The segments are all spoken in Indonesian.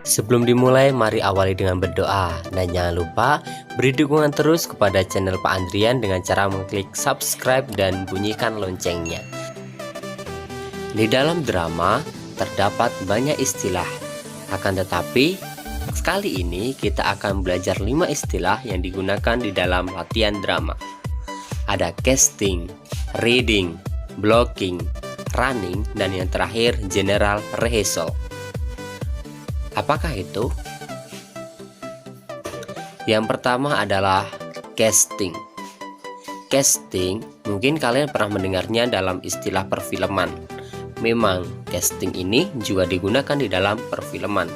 Sebelum dimulai, mari awali dengan berdoa. Dan jangan lupa beri dukungan terus kepada channel Pak Andrian dengan cara mengklik subscribe dan bunyikan loncengnya. Di dalam drama terdapat banyak istilah. Akan tetapi, kali ini kita akan belajar 5 istilah yang digunakan di dalam latihan drama. Ada casting, reading, blocking, running, dan yang terakhir general rehearsal. Apakah itu? Yang pertama adalah casting. Casting mungkin kalian pernah mendengarnya dalam istilah perfilman. Memang casting ini juga digunakan di dalam perfilman.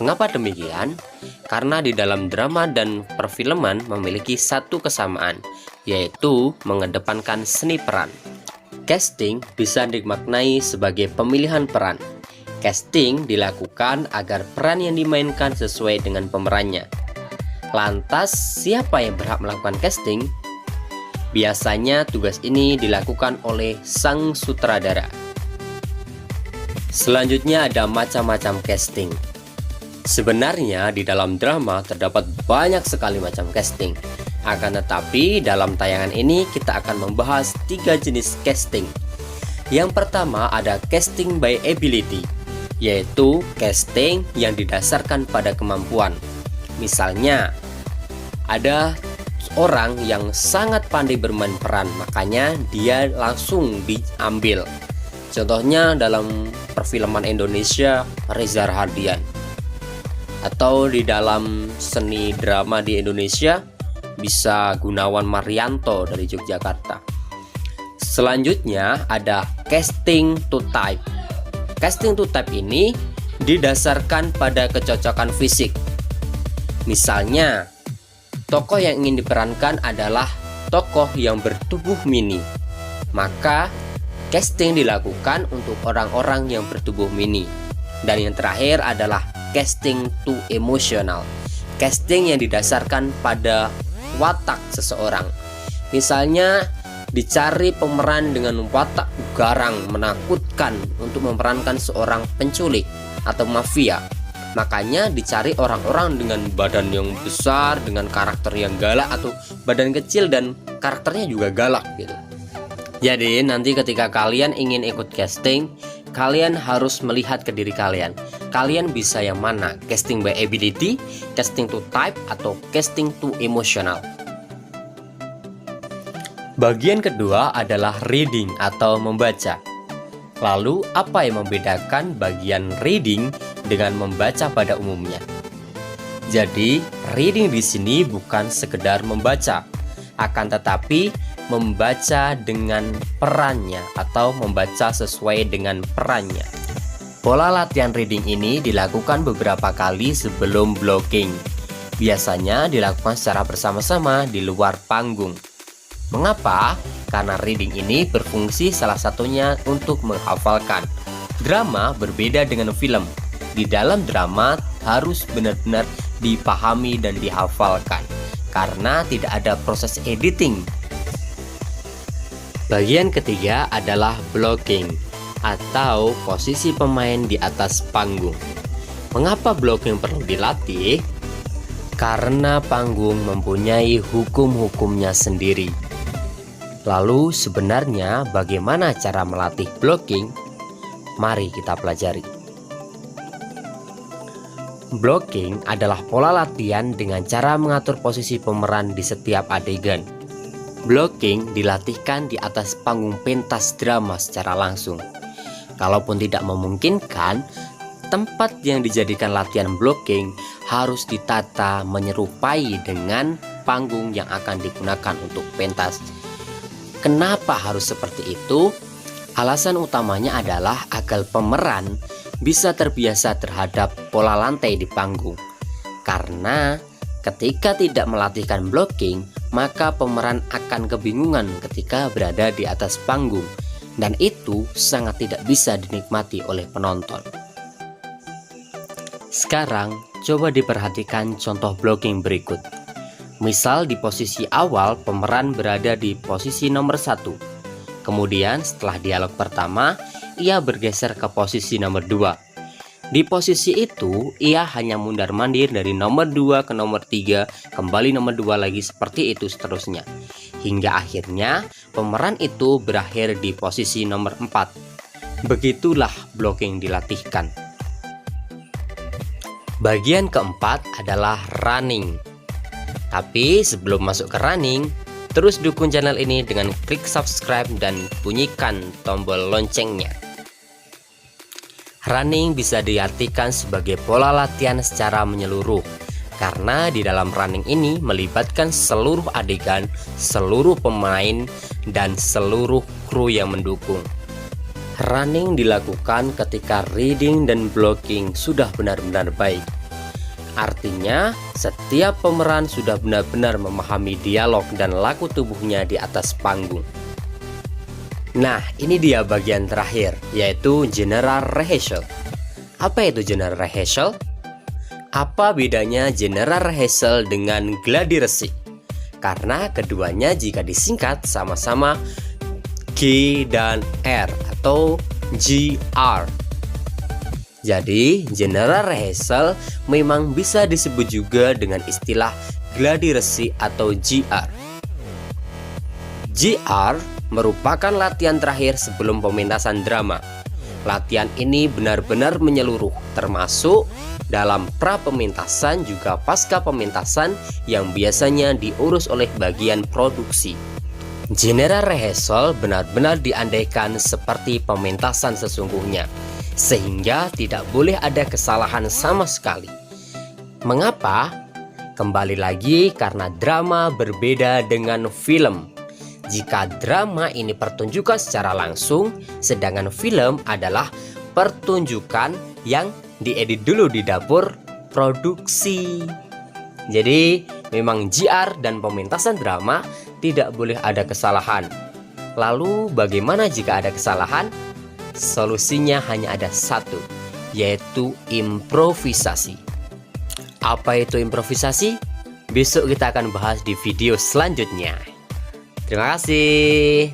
Mengapa demikian? Karena di dalam drama dan perfilman memiliki satu kesamaan, yaitu mengedepankan seni peran. Casting bisa dimaknai sebagai pemilihan peran. Casting dilakukan agar peran yang dimainkan sesuai dengan pemerannya. Lantas, siapa yang berhak melakukan casting? Biasanya tugas ini dilakukan oleh sang sutradara. Selanjutnya ada macam-macam casting. Sebenarnya di dalam drama terdapat banyak sekali macam casting. Akan tetapi dalam tayangan ini kita akan membahas 3 jenis casting. Yang pertama ada casting by ability, yaitu casting yang didasarkan pada kemampuan. Misalnya, ada orang yang sangat pandai bermain peran, makanya dia langsung diambil. Contohnya dalam perfilman Indonesia, Reza Rahardian. Atau di dalam seni drama di Indonesia, bisa Gunawan Marianto dari Yogyakarta. Selanjutnya ada casting to type. Casting to type ini didasarkan pada kecocokan fisik. Misalnya, tokoh yang ingin diperankan adalah tokoh yang bertubuh mini. Maka, casting dilakukan untuk orang-orang yang bertubuh mini. Dan yang terakhir adalah casting to emotional. Casting yang didasarkan pada watak seseorang. Misalnya, dicari pemeran dengan watak garang, menakutkan untuk memerankan seorang penculik atau mafia. Makanya dicari orang-orang dengan badan yang besar, dengan karakter yang galak, atau badan kecil dan karakternya juga galak gitu. Jadi nanti ketika kalian ingin ikut casting, kalian harus melihat ke diri kalian. Kalian bisa yang mana? Casting by ability, casting to type, atau casting to emotional. Bagian kedua adalah reading atau membaca. Lalu, apa yang membedakan bagian reading dengan membaca pada umumnya? Jadi, reading di sini bukan sekedar membaca, akan tetapi membaca dengan perannya atau membaca sesuai dengan perannya. Pola latihan reading ini dilakukan beberapa kali sebelum blocking. Biasanya dilakukan secara bersama-sama di luar panggung. Mengapa? Karena reading ini berfungsi salah satunya untuk menghafalkan. Drama berbeda dengan film. Di dalam drama harus benar-benar dipahami dan dihafalkan, karena tidak ada proses editing. Bagian ketiga adalah blocking atau posisi pemain di atas panggung. Mengapa blocking perlu dilatih? Karena panggung mempunyai hukum-hukumnya sendiri. Lalu sebenarnya bagaimana cara melatih blocking? Mari kita pelajari. Blocking adalah pola latihan dengan cara mengatur posisi pemeran di setiap adegan. Blocking dilatihkan di atas panggung pentas drama secara langsung. Kalaupun tidak memungkinkan, tempat yang dijadikan latihan blocking harus ditata menyerupai dengan panggung yang akan digunakan untuk pentas. Kenapa harus seperti itu? Alasan utamanya adalah agar pemeran bisa terbiasa terhadap pola lantai di panggung. Karena ketika tidak melatihkan blocking, maka pemeran akan kebingungan ketika berada di atas panggung, dan itu sangat tidak bisa dinikmati oleh penonton. Sekarang, coba diperhatikan contoh blocking berikut. Misal di posisi awal pemeran berada di posisi nomor 1. Kemudian setelah dialog pertama, ia bergeser ke posisi nomor 2. Di posisi itu, ia hanya mundar-mandir dari nomor 2 ke nomor 3, kembali nomor 2 lagi, seperti itu seterusnya. Hingga akhirnya pemeran itu berakhir di posisi nomor 4. Begitulah blocking dilatihkan. Bagian keempat adalah running. Tapi sebelum masuk ke running, terus dukung channel ini dengan klik subscribe dan bunyikan tombol loncengnya. Running bisa diartikan sebagai pola latihan secara menyeluruh, karena di dalam running ini melibatkan seluruh adegan, seluruh pemain, dan seluruh kru yang mendukung. Running dilakukan ketika reading dan blocking sudah benar-benar baik. Artinya, setiap pemeran sudah benar-benar memahami dialog dan laku tubuhnya di atas panggung. Nah, ini dia bagian terakhir, yaitu general rehearsal. Apa itu general rehearsal? Apa bedanya general rehearsal dengan gladi resik? Karena keduanya jika disingkat sama-sama G dan R atau GR. Jadi, general rehearsal memang bisa disebut juga dengan istilah gladi resik atau GR. GR merupakan latihan terakhir sebelum pementasan drama. Latihan ini benar-benar menyeluruh, termasuk dalam pra pementasan juga pasca pementasan yang biasanya diurus oleh bagian produksi. General rehearsal benar-benar diandaikan seperti pementasan sesungguhnya, sehingga tidak boleh ada kesalahan sama sekali. Mengapa? Kembali lagi karena drama berbeda dengan film. Jika drama ini pertunjukan secara langsung, sedangkan film adalah pertunjukan yang diedit dulu di dapur produksi. Jadi memang GR dan pementasan drama tidak boleh ada kesalahan. Lalu bagaimana jika ada kesalahan? Solusinya hanya ada satu, yaitu improvisasi. Apa itu improvisasi? Besok kita akan bahas di video selanjutnya. Terima kasih.